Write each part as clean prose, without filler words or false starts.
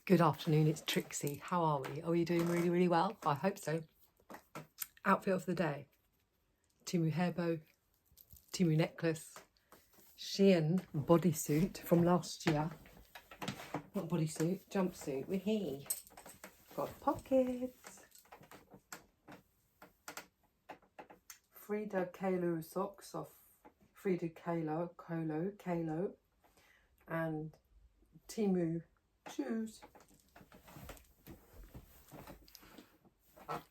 Good afternoon, it's Trixie. How are we? Are we doing really, really well? I hope so. Outfit of the day. Temu hair bow, Temu necklace, Shein bodysuit from last year. Not bodysuit, jumpsuit. We're here. Got pockets. Frida Kahlo socks off Frida Kahlo, and Temu shoes.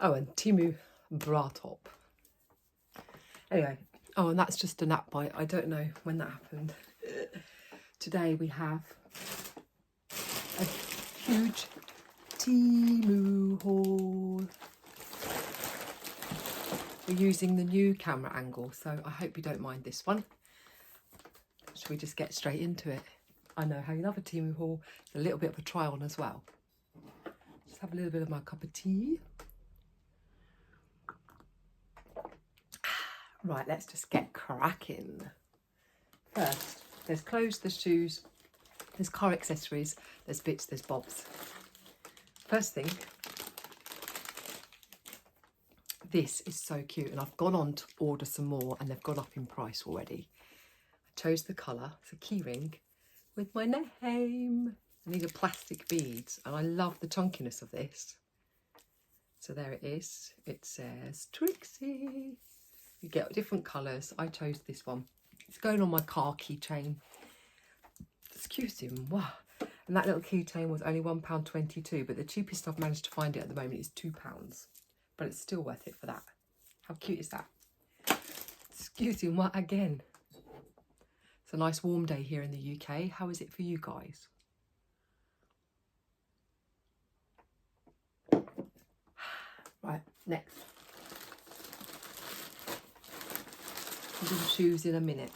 Oh, and Temu bra top. Anyway, oh, and that's just a nap bite. I don't know when that happened. Today we have a huge Temu haul. We're using the new camera angle, so I hope you don't mind this one. Should we just get straight into it? I know how you love a Temu haul. It's a little bit of a try on as well. Just have a little bit of my cup of tea. Right, let's just get cracking. First, there's clothes, there's shoes, there's car accessories, there's bits, there's bobs. First thing, this is so cute, and I've gone on to order some more and they've gone up in price already. I chose the colour, it's a key ring with my name. And these are plastic beads, and I love the chunkiness of this. So there it is. It says Trixie. You get different colours. I chose this one. It's going on my car keychain. Excuse him. Wow. And that little keychain was only £1.22, but the cheapest I've managed to find it at the moment is £2. But it's still worth it for that. How cute is that? Excuse him. What again? It's a nice warm day here in the UK. How is it for you guys? Right, next. I'll do the shoes in a minute.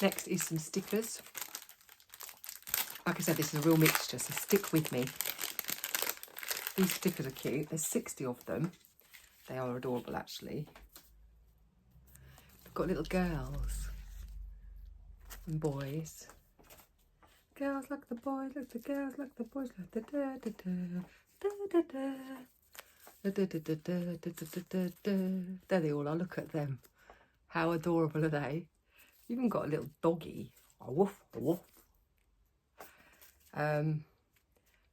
Next is some stickers. Like I said, this is a real mixture, so stick with me. These stickers are cute. There's 60 of them. They are adorable, actually. We've got little girls and boys. Girls like the boys, like the girls, like the boys, like the da da da da da da. There they all are. Look at them. How adorable are they? Even got a little doggy. A woof, a woof.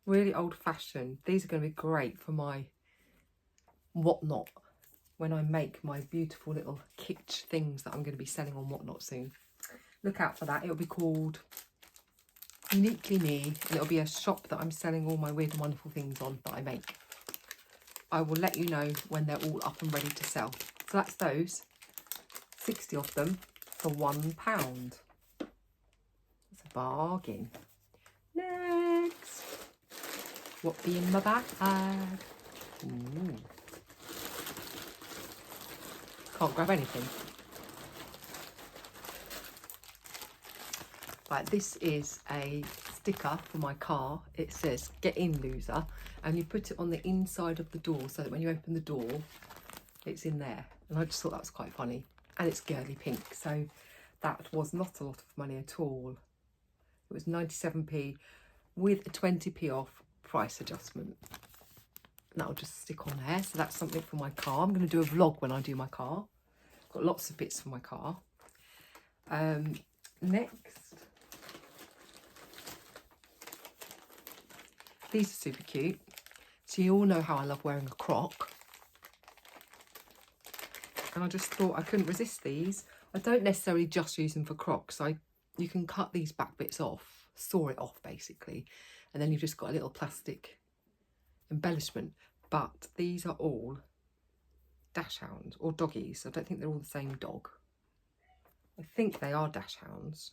Really old fashioned. These are going to be great for my whatnot when I make my beautiful little kitsch things that I'm going to be selling on whatnot soon. Look out for that. It'll be called Uniquely Me, and it'll be a shop that I'm selling all my weird and wonderful things on that I make. I will let you know when they're all up and ready to sell. So that's those, 60 of them for £1. That's a bargain. Next, what be in my bag? Ooh. Can't grab anything. Right, this is a sticker for my car. It says "Get in, loser," and you put it on the inside of the door so that when you open the door, it's in there. And I just thought that was quite funny. And it's girly pink, so that was not a lot of money at all. It was 97p with a 20p off price adjustment. And that'll just stick on there. So that's something for my car. I'm going to do a vlog when I do my car. Got lots of bits for my car. Next. These are super cute. So you all know how I love wearing a croc. And I just thought I couldn't resist these. I don't necessarily just use them for crocs. You can cut these back bits off, saw it off basically. And then you've just got a little plastic embellishment. But these are all dachshunds or doggies. I don't think they're all the same dog. I think they are dachshunds.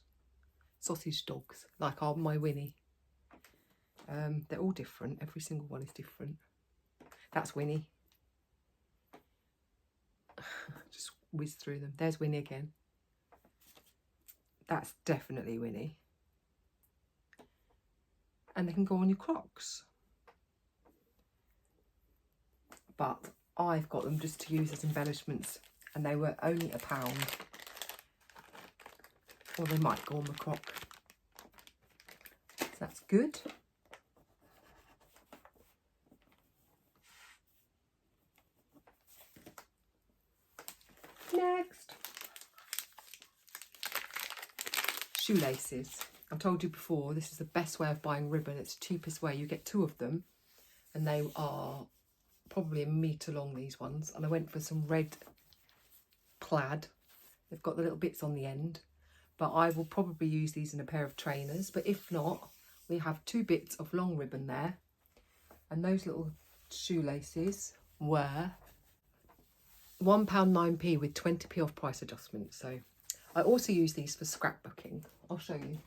Sausage dogs, like my Winnie. They're all different. Every single one is different. That's Winnie. Just whiz through them. There's Winnie again. That's definitely Winnie. And they can go on your Crocs. But I've got them just to use as embellishments, and they were only £1. Or they might go on the croc. That's good. Next, shoelaces. I told you before, this is the best way of buying ribbon. It's the cheapest way. You get 2 of them, and they are probably 1 metre long, these ones. And I went for some red plaid. They've got the little bits on the end, but I will probably use these in a pair of trainers. But if not, we have 2 bits of long ribbon there, and those little shoelaces were £1.09 with 20p off price adjustment. So I also use these for scrapbooking. I'll show you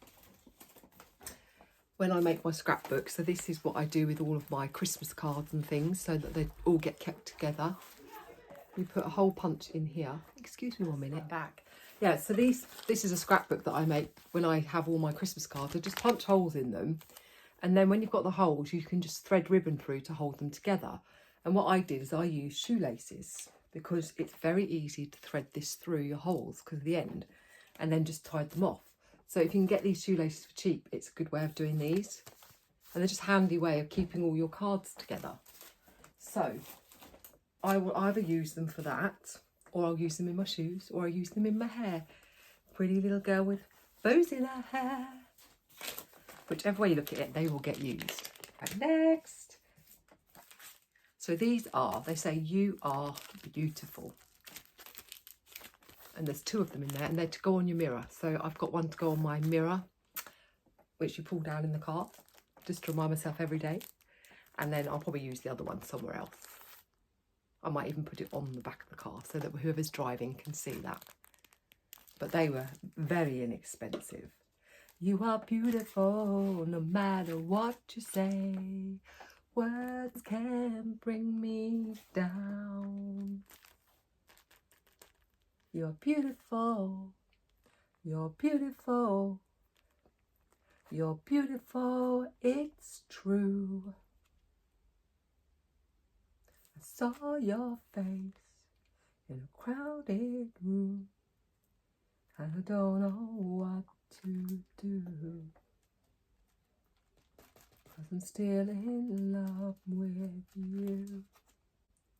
when I make my scrapbook. So this is what I do with all of my Christmas cards and things, so that they all get kept together. You put a hole punch in here. Excuse me 1 minute. Back. Yeah, so this is a scrapbook that I make when I have all my Christmas cards. I just punch holes in them, and then when you've got the holes, you can just thread ribbon through to hold them together. And what I did is I used shoelaces, because it's very easy to thread this through your holes because of the end, and then just tied them off. So if you can get these shoelaces for cheap, it's a good way of doing these. And they're just a handy way of keeping all your cards together. So I will either use them for that, or I'll use them in my shoes, or I'll use them in my hair. Pretty little girl with bows in her hair. Whichever way you look at it, they will get used. And next. So these are, they say, you are beautiful. And there's 2 of them in there, and they're to go on your mirror. So I've got one to go on my mirror, which you pull down in the car, just to remind myself every day. And then I'll probably use the other one somewhere else. I might even put it on the back of the car so that whoever's driving can see that. But they were very inexpensive. You are beautiful no matter what you say. Words can bring me down. You're beautiful. You're beautiful. You're beautiful. It's true. I saw your face in a crowded room. I don't know what to do, 'cause I'm still in love with you.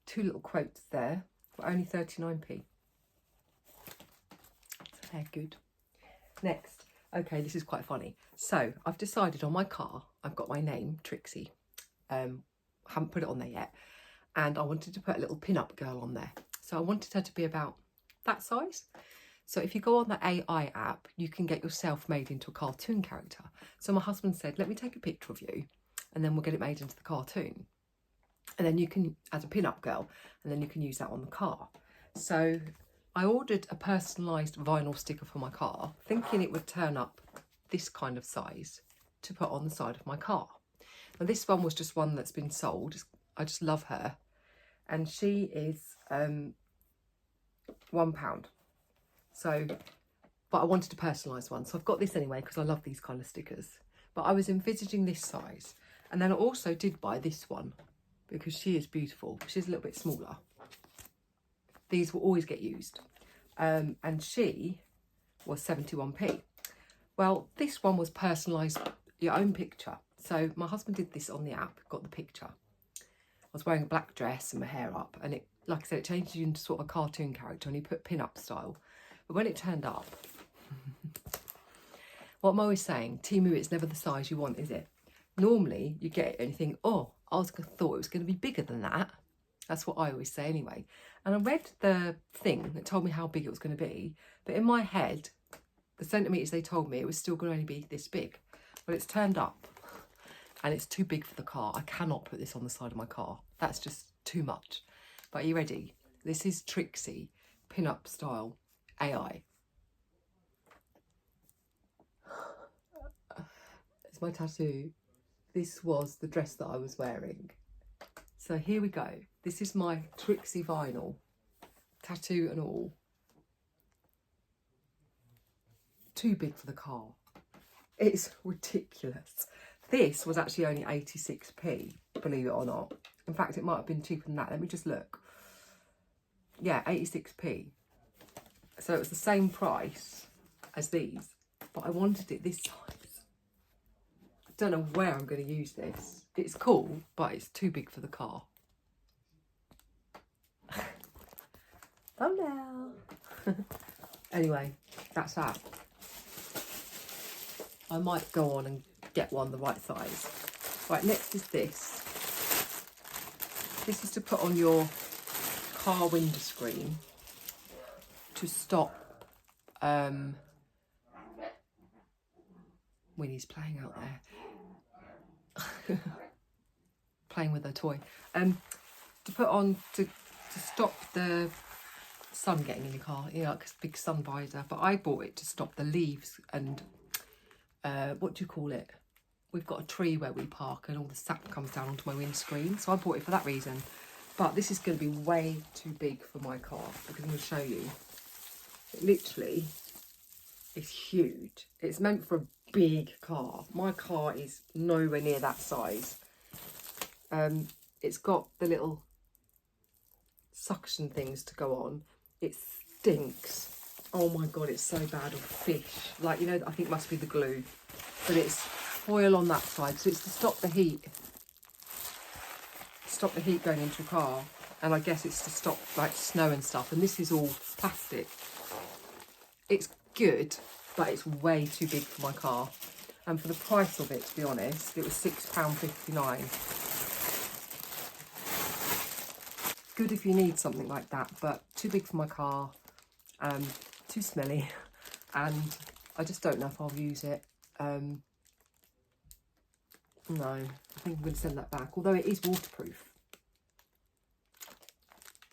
2 little quotes there for only 39p. So they're good. Next, okay, this is quite funny. So I've decided on my car, I've got my name, Trixie. Haven't put it on there yet. And I wanted to put a little pin-up girl on there. So I wanted her to be about that size. So if you go on the AI app, you can get yourself made into a cartoon character. So my husband said, let me take a picture of you, and then we'll get it made into the cartoon. And then you can, as a pin-up girl, and then you can use that on the car. So I ordered a personalised vinyl sticker for my car, thinking it would turn up this kind of size to put on the side of my car. Now this one was just one that's been sold. I just love her. And she is £1. So, but I wanted a personalised one. So I've got this anyway, because I love these kind of stickers. But I was envisaging this size. And then I also did buy this one, because she is beautiful. She's a little bit smaller. These will always get used. And she was 71p. Well, this one was personalised, your own picture. So my husband did this on the app, got the picture. I was wearing a black dress and my hair up, and it, like I said, it changed you into sort of a cartoon character, and he put pin-up style. But when it turned up, what I'm always saying, Temu, it's never the size you want, is it? Normally, you get it and you think, oh, I thought it was going to be bigger than that. That's what I always say anyway. And I read the thing that told me how big it was going to be, but in my head, the centimetres they told me, it was still going to only be this big. But it's turned up, and it's too big for the car. I cannot put this on the side of my car. That's just too much. But are you ready? This is Trixie, pin-up style AI. It's my tattoo. This was the dress that I was wearing. So here we go. This is my Trixie vinyl, tattoo and all. Too big for the car. It's ridiculous. This was actually only 86p, believe it or not. In fact, it might have been cheaper than that. Let me just look. Yeah, 86p. So it was the same price as these, but I wanted it this size. don't know where I'm going to use this. It's cool, but it's too big for the car. Thumbnail. Anyway, that's that. I might go on and get one the right size. Right, next is this. This is to put on your car window screen to stop Winnie's playing out there. Playing with her toy. To put on to stop the sun getting in your car, you know, because big sun visor. But I bought it to stop the leaves and what do you call it? We've got a tree where we park and all the sap comes down onto my windscreen. So I bought it for that reason. But this is going to be way too big for my car because I'm going to show you. It literally is huge. It's meant for a big car. My car is nowhere near that size. It's got the little suction things to go on. It stinks. Oh my God, it's so bad of fish. Like, you know, I think it must be the glue. But it's foil on that side. So it's to stop the heat. Stop the heat going into your car. And I guess it's to stop like snow and stuff. And this is all plastic. It's good, but it's way too big for my car. And for the price of it, to be honest, it was £6.59. Good if you need something like that, but too big for my car, too smelly, and I just don't know if I'll use it. No, I think I'm going to send that back, although it is waterproof.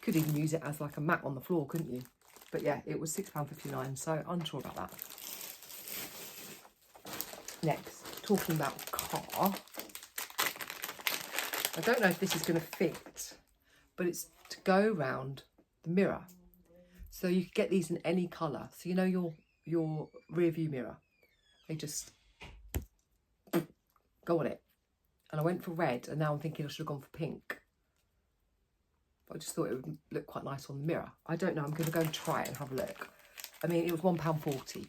Could even use it as like a mat on the floor, couldn't you? But yeah, it was £6.59, so unsure about that. Next, talking about car. I don't know if this is going to fit, but it's to go around the mirror. So you could get these in any colour. So you know your rear view mirror, they just go on it. And I went for red, and now I'm thinking I should have gone for pink. But I just thought it would look quite nice on the mirror. I don't know, I'm going to go and try it and have a look. I mean, it was £1.40.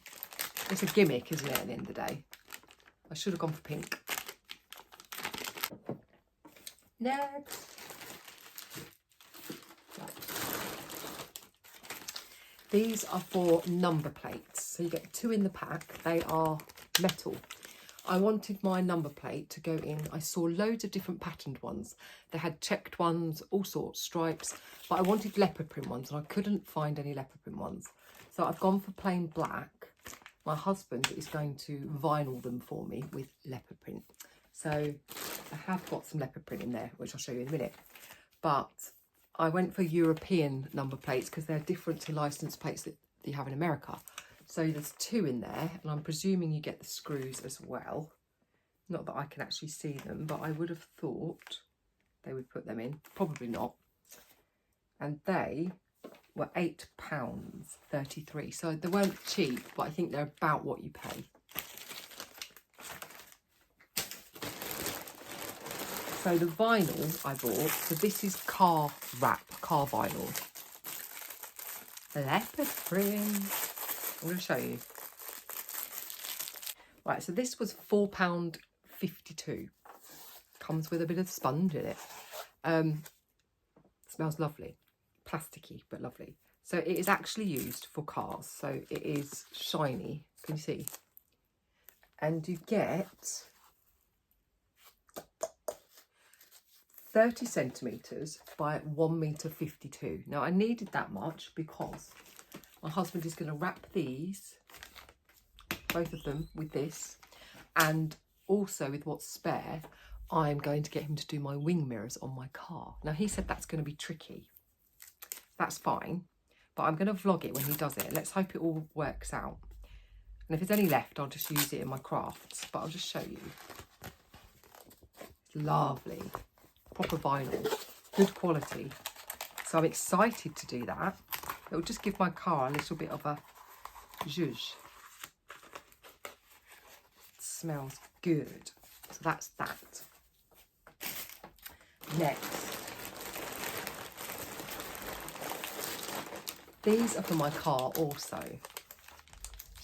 It's a gimmick, isn't it, at the end of the day? I should have gone for pink. Next. These are for number plates. So you get 2 in the pack. They are metal. I wanted my number plate to go in. I saw loads of different patterned ones. They had checked ones, all sorts, stripes. But I wanted leopard print ones and I couldn't find any leopard print ones. So I've gone for plain black. My husband is going to vinyl them for me with leopard print. So I have got some leopard print in there, which I'll show you in a minute. But I went for European number plates because they're different to licensed plates that you have in America. So there's 2 in there, and I'm presuming you get the screws as well. Not that I can actually see them, but I would have thought they would put them in. Probably not. And they were £8.33. So they weren't cheap, but I think they're about what you pay. So the vinyl I bought, so this is car wrap, car vinyl. Leopard print. I'm going to show you. Right, so this was £4.52. Comes with a bit of sponge in it. Smells lovely. Plasticky, but lovely. So it is actually used for cars. So it is shiny. Can you see? And you get 30 centimetres by 1 metre 52. Now I needed that much because my husband is going to wrap these, both of them, with this, and also with what's spare, I'm going to get him to do my wing mirrors on my car. Now he said that's going to be tricky. That's fine, but I'm going to vlog it when he does it. Let's hope it all works out. And if there's any left, I'll just use it in my crafts, but I'll just show you. It's lovely. Proper vinyl, good quality. So I'm excited to do that. It'll just give my car a little bit of a zhuzh. It smells good. So that's that. Next. These are for my car also.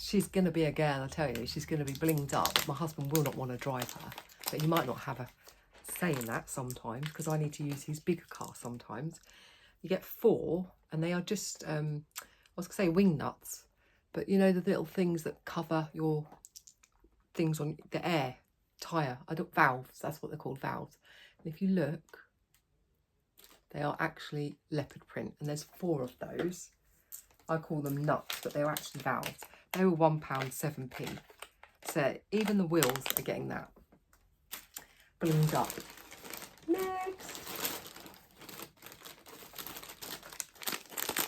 she's going to be a girl, I tell you. She's going to be blinged up. My husband will not want to drive her, but he might not have a say in that sometimes, because I need to use his bigger car sometimes. You get 4, and they are just, I was going to say wing nuts, but you know the little things that cover your things on the air tyre. Valves, that's what they're called, valves. And if you look, they are actually leopard print, and there's 4 of those. I call them nuts, but they're actually valves. They were £1.07p. So even the wheels are getting that blinged up. Next,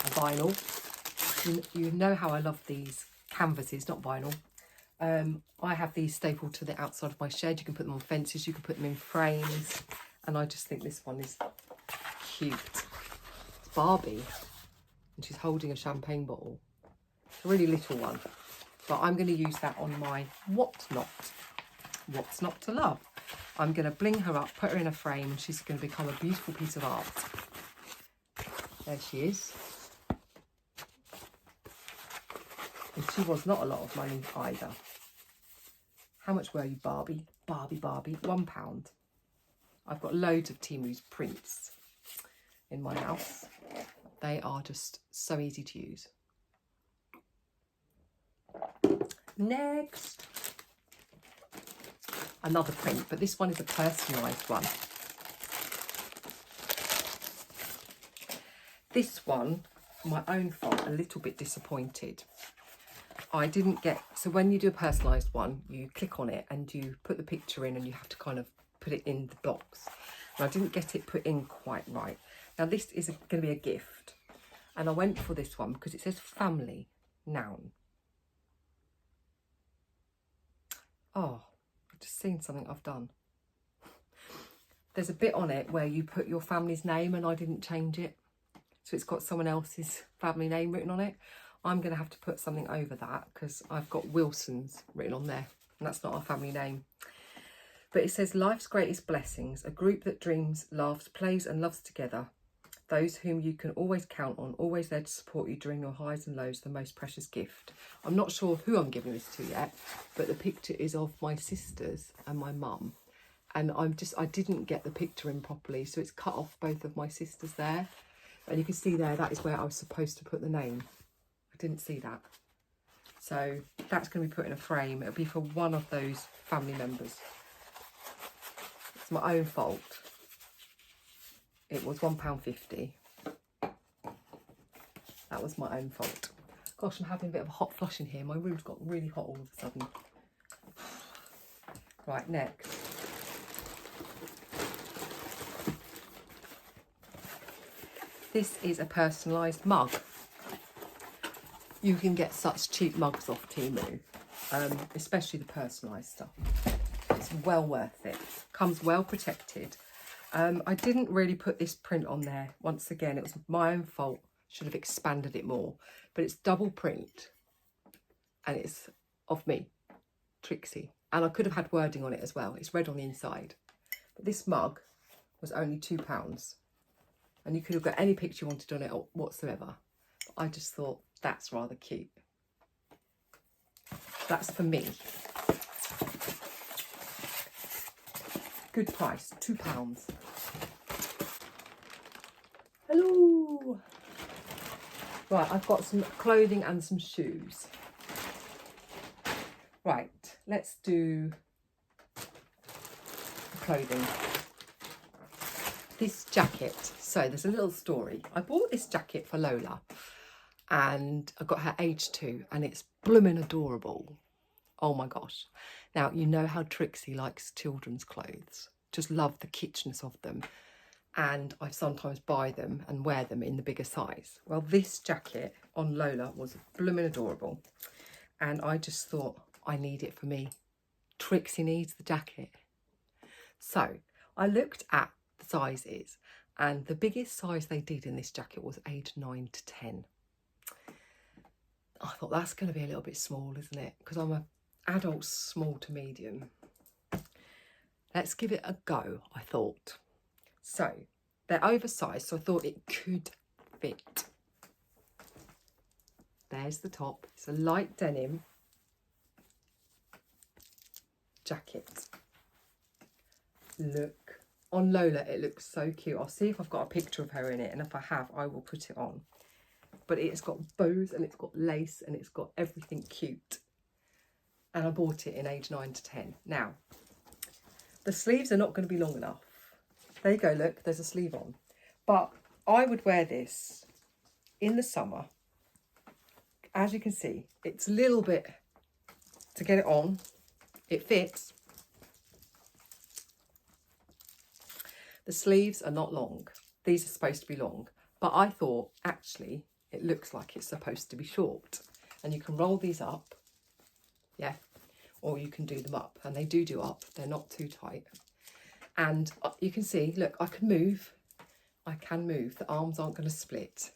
a vinyl. You know how I love these canvases, not vinyl. I have these stapled to the outside of my shed. You can put them on fences, you can put them in frames, and I just think this one is cute. It's Barbie, and she's holding a champagne bottle. It's a really little one, but I'm going to use that on my what's not to love. I'm going to bling her up, put her in a frame, and she's going to become a beautiful piece of art. There she is. And she was not a lot of money either. How much were you, Barbie? Barbie, £1. I've got loads of Temu's prints in my house. They are just so easy to use. Next, another print, but this one is a personalised one. This one, my own fault, a little bit disappointed. I didn't get, so when you do a personalised one, you click on it and you put the picture in, and you have to kind of put it in the box. And I didn't get it put in quite right. Now this is going to be a gift, and I went for this one because it says family, noun. Oh, I've just seen something I've done. There's a bit on it where you put your family's name, and I didn't change it. So it's got someone else's family name written on it. I'm going to have to put something over that because I've got Wilson's written on there, and that's not our family name. But it says, life's greatest blessings, a group that dreams, laughs, plays and loves together. Those whom you can always count on, always there to support you during your highs and lows, the most precious gift. I'm not sure who I'm giving this to yet, but the picture is of my sisters and my mum. And I didn't get the picture in properly, so it's cut off both of my sisters there. And you can see there, that is where I was supposed to put the name. I didn't see that. So that's going to be put in a frame. It'll be for one of those family members. It's my own fault. It was £1.50. That was my own fault. Gosh, I'm having a bit of a hot flush in here. My room's got really hot all of a sudden. Right, next. This is a personalised mug. You can get such cheap mugs off Temu, especially the personalised stuff. It's well worth it. Comes well protected. I didn't really put this print on there. Once again, it was my own fault. Should have expanded it more. But it's double print, and it's of me, Trixie. And I could have had wording on it as well. It's red on the inside. But this mug was only £2. And you could have got any picture you wanted on it whatsoever. I just thought, that's rather cute. That's for me. Good price, £2. Hello. Right, I've got some clothing and some shoes. Right, let's do clothing. This jacket, so there's a little story. I bought this jacket for Lola, and I got her age 2, and it's blooming adorable. Oh my gosh. Now, you know how Trixie likes children's clothes. Just love the kitschness of them. And I sometimes buy them and wear them in the bigger size. Well, this jacket on Lola was blooming adorable. And I just thought, I need it for me. Trixie needs the jacket. So I looked at the sizes, and the biggest size they did in this jacket was age 9 to 10. I thought, that's going to be a little bit small, isn't it? Because I'm an adult small to medium. Let's give it a go, I thought. So they're oversized, so I thought it could fit. There's the top. It's a light denim, jacket. Look, on Lola it looks so cute. I'll see if I've got a picture of her in it, and if I have I will put it on. But it's got bows and it's got lace and it's got everything cute. And I bought it in age 9 to 10. Now, the sleeves are not going to be long enough. There you go, look, there's a sleeve on. But I would wear this in the summer. As you can see, it's a little bit to get it on. It fits. The sleeves are not long. These are supposed to be long. But I thought, actually, it looks like it's supposed to be short. And you can roll these up. Yeah. Or you can do them up. And they do up. They're not too tight. And you can see, look, I can move. I can move. The arms aren't going to split.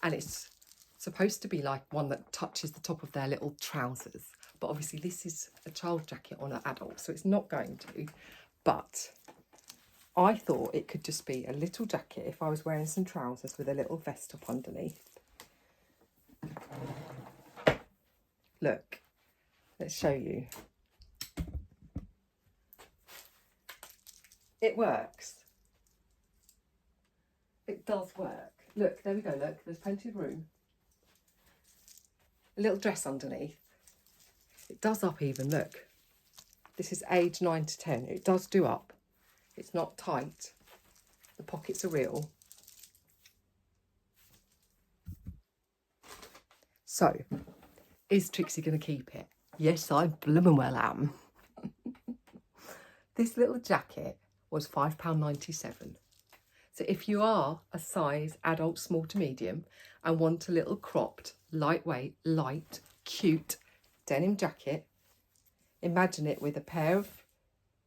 And it's supposed to be like one that touches the top of their little trousers. But obviously this is a child jacket on an adult, so it's not going to. But I thought it could just be a little jacket if I was wearing some trousers with a little vest up underneath. Look, let's show you. It works. It does work. Look, there we go, look, there's plenty of room. A little dress underneath. It does up even, look. This is age 9 to 10. It does do up. It's not tight. The pockets are real. So, is Trixie going to keep it? Yes, I bloomin' well am. This little jacket was £5.97. So if you are a size adult small to medium and want a little cropped, lightweight, light, cute denim jacket, imagine it with a pair of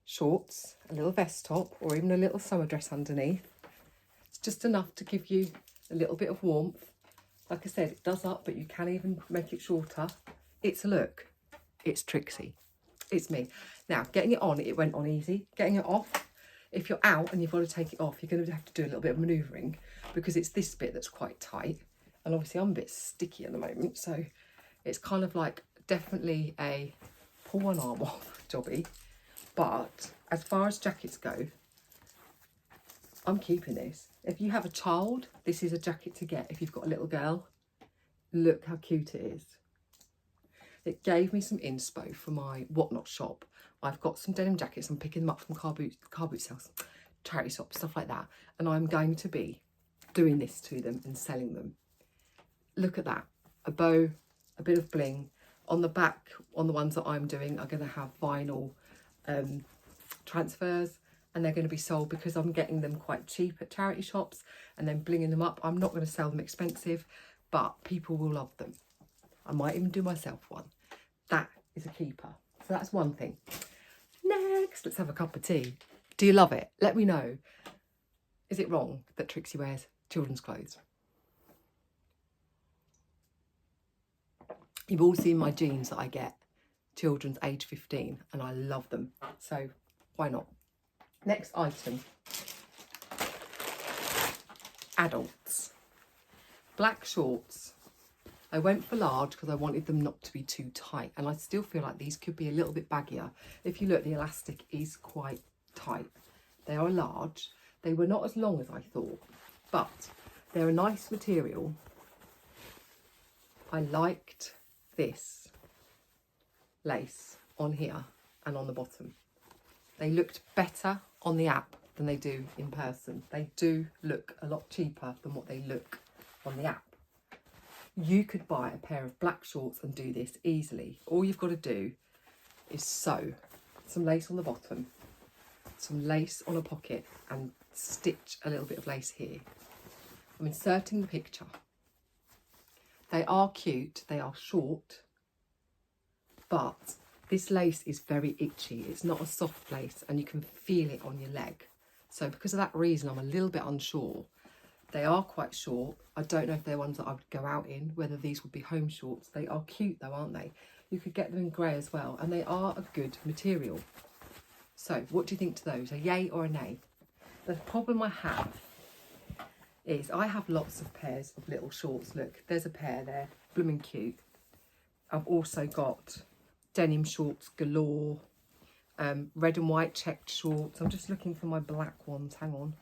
shorts, a little vest top, or even a little summer dress underneath. It's just enough to give you a little bit of warmth. Like I said, it does up, but you can even make it shorter. It's a look. It's Trixie. It's me. Now, getting it on, it went on easy. Getting it off, if you're out and you've got to take it off, you're going to have to do a little bit of manoeuvring because it's this bit that's quite tight. And obviously I'm a bit sticky at the moment, so it's kind of like definitely a pull one arm off jobby. But as far as jackets go, I'm keeping this. If you have a child, this is a jacket to get. If you've got a little girl, look how cute it is. It gave me some inspo for my whatnot shop. I've got some denim jackets. I'm picking them up from car boot sales, charity shops, stuff like that. And I'm going to be doing this to them and selling them. Look at that. A bow, a bit of bling. On the back, on the ones that I'm doing, are going to have vinyl transfers, and they're going to be sold because I'm getting them quite cheap at charity shops and then blinging them up. I'm not going to sell them expensive, but people will love them. I might even do myself one. That is a keeper. So that's one thing. Next, let's have a cup of tea. Do you love it? Let me know. Is it wrong that Trixie wears children's clothes? You've all seen my jeans that I get, children's age 15, and I love them. So why not? Next item. Adults. Black shorts. I went for large because I wanted them not to be too tight, and I still feel like these could be a little bit baggier. If you look, the elastic is quite tight. They are large. They were not as long as I thought, but they're a nice material. I liked this lace on here and on the bottom. They looked better on the app than they do in person. They do look a lot cheaper than what they look on the app. You could buy a pair of black shorts and do this easily. All you've got to do is sew some lace on the bottom, some lace on a pocket, and stitch a little bit of lace here. I'm inserting the picture. They are cute, they are short, but this lace is very itchy. It's not a soft lace and you can feel it on your leg. So because of that reason, I'm a little bit unsure. They are quite short. I don't know if they're ones that I would go out in, whether these would be home shorts. They are cute though, aren't they? You could get them in grey as well, and they are a good material. So what do you think to those? A yay or a nay? The problem I have is I have lots of pairs of little shorts. Look, there's a pair there, blooming cute. I've also got denim shorts galore. red and white checked shorts. I'm just looking for my black ones. Hang on.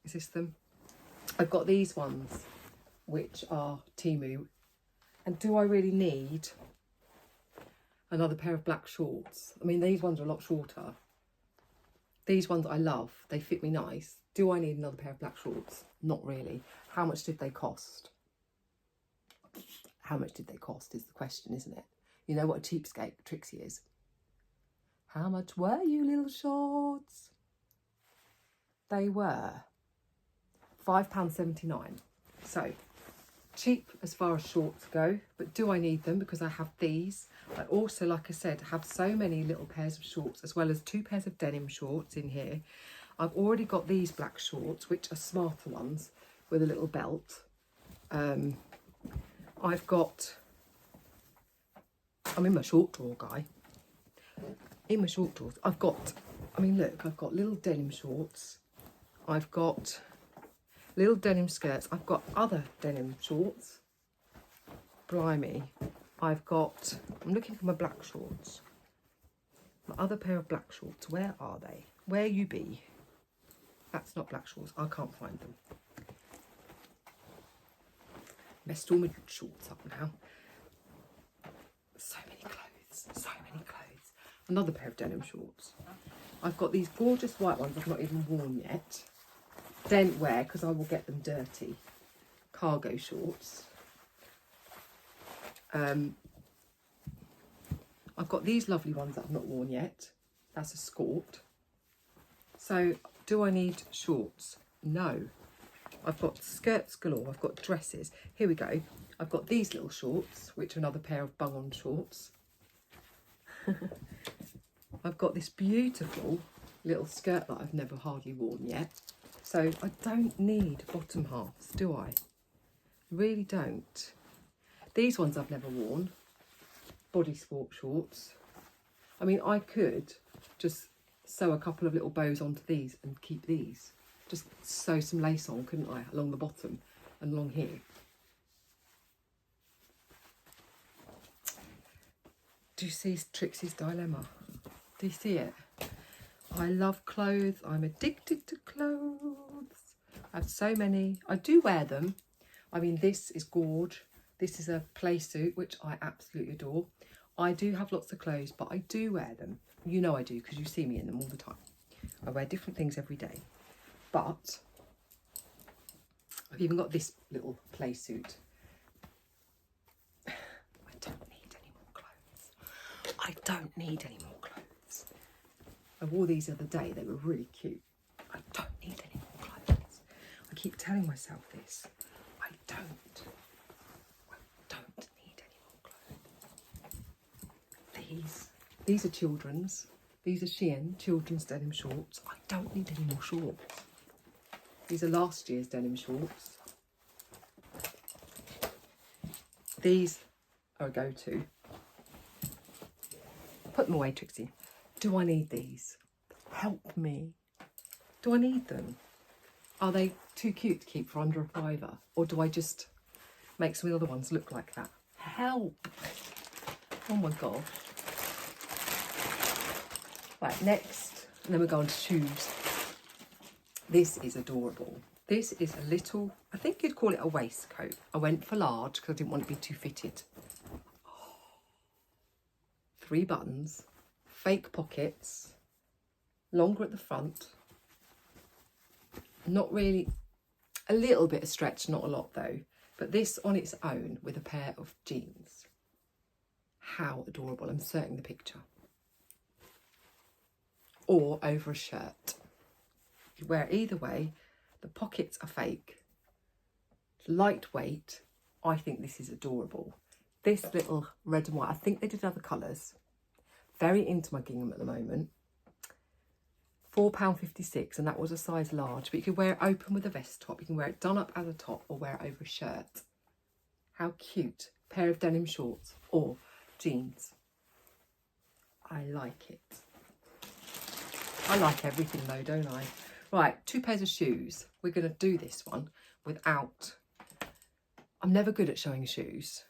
Is this them? I've got these ones, which are Temu. And do I really need another pair of black shorts? I mean, these ones are a lot shorter. These ones I love. They fit me nice. Do I need another pair of black shorts? Not really. How much did they cost? How much did they cost is the question, isn't it? You know what a cheapskate Trixie is. How much were you, little shorts? They were £5.79. So, cheap as far as shorts go, but do I need them? Because I have these. I also, like I said, have so many little pairs of shorts, as well as 2 pairs of denim shorts in here. I've already got these black shorts, which are smarter ones, with a little belt. I've got, I'm in my short drawer, guy. In my short drawers, I've got, I mean, look, I've got little denim shorts. I've got little denim skirts. I've got other denim shorts. Blimey. I've got, I'm looking for my black shorts. My other pair of black shorts. Where are they? Where you be? That's not black shorts. I can't find them. Messed all my shorts up now. So many clothes. So many clothes. Another pair of denim shorts. I've got these gorgeous white ones I've not even worn yet. Don't wear because I will get them dirty. Cargo shorts. I've got these lovely ones that I've not worn yet. That's a skirt. So, do I need shorts? No. I've got skirts galore. I've got dresses. Here we go. I've got these little shorts, which are another pair of bung-on shorts. I've got this beautiful little skirt that I've never hardly worn yet. So I don't need bottom halves, do I? Really don't. These ones I've never worn. Body sport shorts. I mean, I could just sew a couple of little bows onto these and keep these. Just sew some lace on, couldn't I? Along the bottom and along here. Do you see Trixie's dilemma? Do you see it? I love clothes. I'm addicted to clothes. I have so many. I do wear them. I mean, this is gorge. This is a play suit, which I absolutely adore. I do have lots of clothes, but I do wear them. You know I do, because you see me in them all the time. I wear different things every day. But I've even got this little play suit. I don't need any more clothes. I don't need any more clothes. I wore these the other day. They were really cute. I don't need any more clothes. I keep telling myself this. I don't need any more clothes. These are children's. These are Shein children's denim shorts. I don't need any more shorts. These are last year's denim shorts. These are a go-to. Put them away, Trixie. Do I need these? Help me. Do I need them? Are they too cute to keep for under a £5? Or do I just make some of the other ones look like that? Help. Oh my God. Right, next, and then we'll go on to shoes. This is adorable. This is a little, I think you'd call it a waistcoat. I went for large because I didn't want it to be too fitted. 3 buttons, fake pockets, longer at the front. Not really, a little bit of stretch, not a lot though. But this on its own with a pair of jeans. How adorable. I'm inserting the picture. Or over a shirt. You wear it either way. The pockets are fake. Lightweight. I think this is adorable. This little red and white. I think they did other colours. Very into my gingham at the moment. £4.56, and that was a size large. But you can wear it open with a vest top. You can wear it done up as a top or wear it over a shirt. How cute. Pair of denim shorts or jeans. I like it. I like everything though, don't I? Right, 2 pairs of shoes. We're going to do this one without... I'm never good at showing shoes.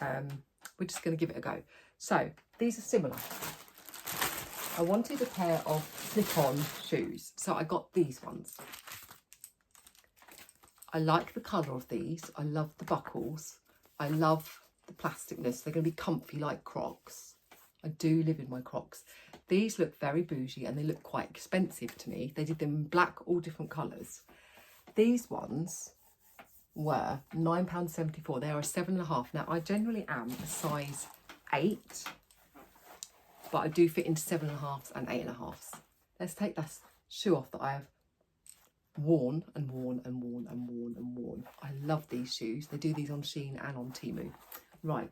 We're just going to give it a go. So, these are similar. I wanted a pair of slip-on shoes, so I got these ones. I like the colour of these. I love the buckles. I love the plasticness. They're going to be comfy like Crocs. I do live in my Crocs. These look very bougie and they look quite expensive to me. They did them in black, all different colours. These ones were £9.74. They are a 7.5. Now, I generally am a size 8, but I do fit into 7.5s and 8.5s. Let's take that shoe off that I have worn and worn and worn and worn and worn. I love these shoes. They do these on Shein and on Temu. Right.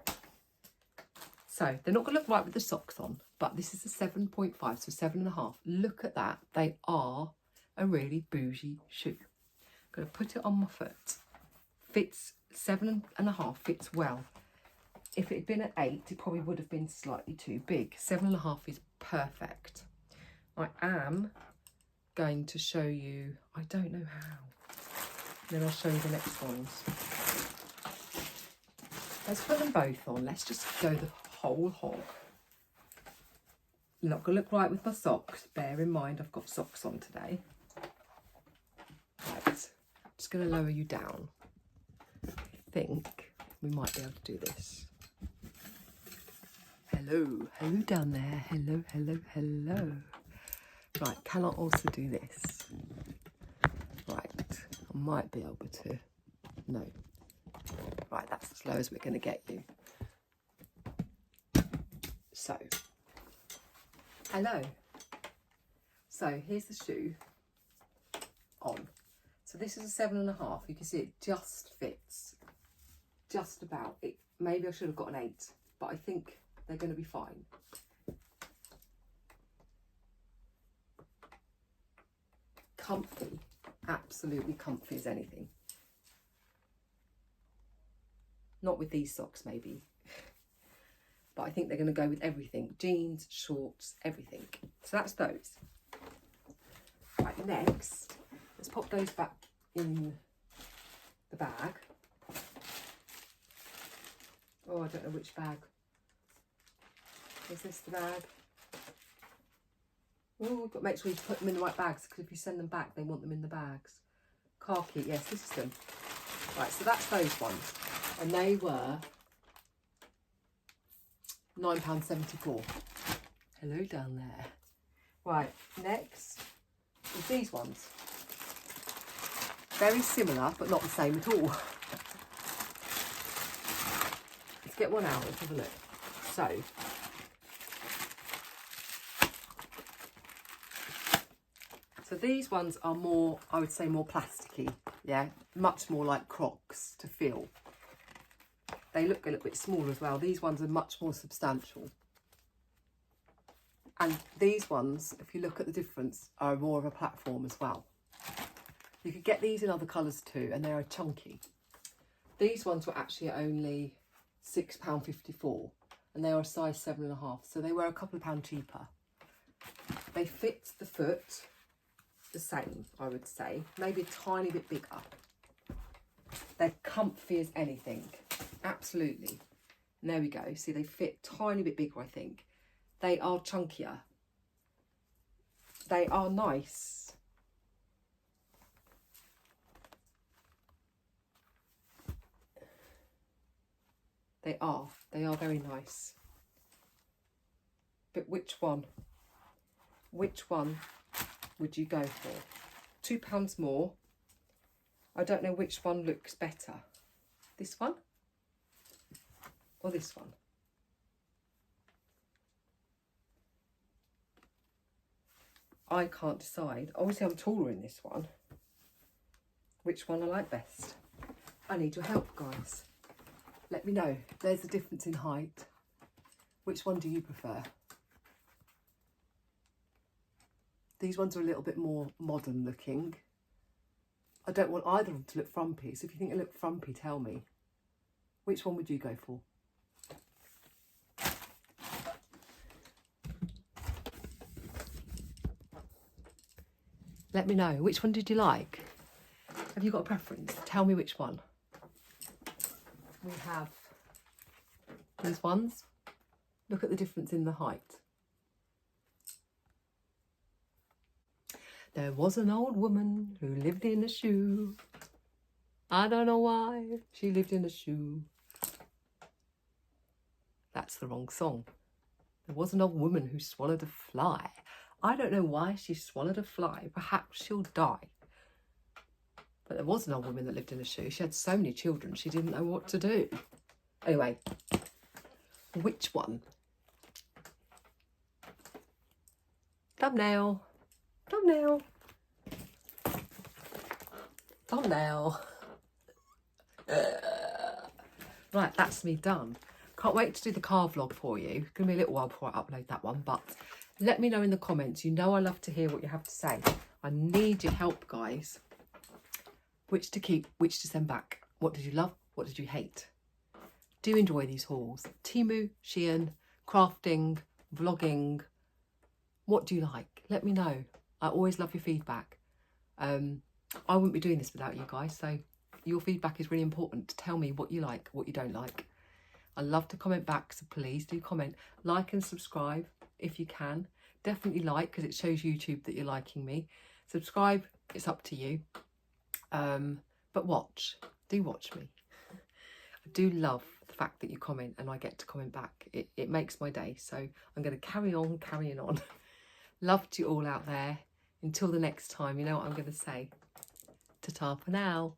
So they're not going to look right with the socks on, but this is a 7.5, so 7.5. Look at that. They are a really bougie shoe. I'm going to put it on my foot. Fits 7.5, fits well. If it had been at 8, it probably would have been slightly too big. 7.5 is perfect. I am going to show you, I don't know how. Then I'll show you the next ones. Let's put them both on. Let's just go the whole hog. Not going to look right with my socks. Bear in mind I've got socks on today. Right, I'm just going to lower you down. I think we might be able to do this. Hello, hello down there. Hello, hello, hello. Right, can I also do this? Right, I might be able to. No. Right, that's as low as we're going to get you. So, hello. So, here's the shoe on. So this is a 7.5. You can see it just fits. Just about. It. Maybe I should have got an 8, but I think they're going to be fine. Comfy. Absolutely comfy as anything. Not with these socks, maybe. But I think they're going to go with everything. Jeans, shorts, everything. So that's those. Right, next, let's pop those back in the bag. Oh, I don't know which bag. Is this the bag? Oh, we've got to make sure you put them in the right bags, because if you send them back, they want them in the bags. Khaki, yes, this is them. Right, so that's those ones. And they were £9.74. Hello down there. Right, next is these ones. Very similar, but not the same at all. Let's get one out, let's have a look. So these ones are more, I would say, more plasticky, yeah? Much more like Crocs to feel. They look a little bit small as well. These ones are much more substantial. And these ones, if you look at the difference, are more of a platform as well. You could get these in other colours too, and they are chunky. These ones were actually only £6.54, and they are a size 7.5, so they were a couple of pounds cheaper. They fit the foot the same, I would say, maybe a tiny bit bigger. They're comfy as anything, absolutely. And there we go. See, they fit a tiny bit bigger, I think. They are chunkier. They are nice. They are very nice. But which one? Which one would you go for? £2 more. I don't know which one looks better. This one or this one? I can't decide. Obviously, I'm taller in this one. Which one I like best? I need your help, guys. Let me know. There's a difference in height. Which one do you prefer? These ones are a little bit more modern looking. I don't want either of them to look frumpy, so if you think they look frumpy, tell me. Which one would you go for? Let me know. Which one did you like? Have you got a preference? Tell me which one. We have these ones. Look at the difference in the height. There was an old woman who lived in a shoe. I don't know why she lived in a shoe. That's the wrong song. There was an old woman who swallowed a fly. I don't know why she swallowed a fly. Perhaps she'll die. But there was an old woman that lived in a shoe. She had so many children, she didn't know what to do. Anyway, which one? Thumbnail. Thumbnail. Thumbnail. Right, that's me done. Can't wait to do the car vlog for you. It's going to be a little while before I upload that one, but let me know in the comments. You know I love to hear what you have to say. I need your help, guys. Which to keep, which to send back. What did you love? What did you hate? Do enjoy these hauls. Temu, Shein, crafting, vlogging. What do you like? Let me know. I always love your feedback. I wouldn't be doing this without you guys, so your feedback is really important to tell me what you like, what you don't like. I love to comment back, so please do comment. Like and subscribe if you can. Definitely like, because it shows YouTube that you're liking me. Subscribe, it's up to you. But watch. Do watch me. I do love the fact that you comment and I get to comment back. It makes my day. So I'm going to carry on carrying on. Love to you all out there. Until the next time, you know what I'm going to say. Ta-ta for now.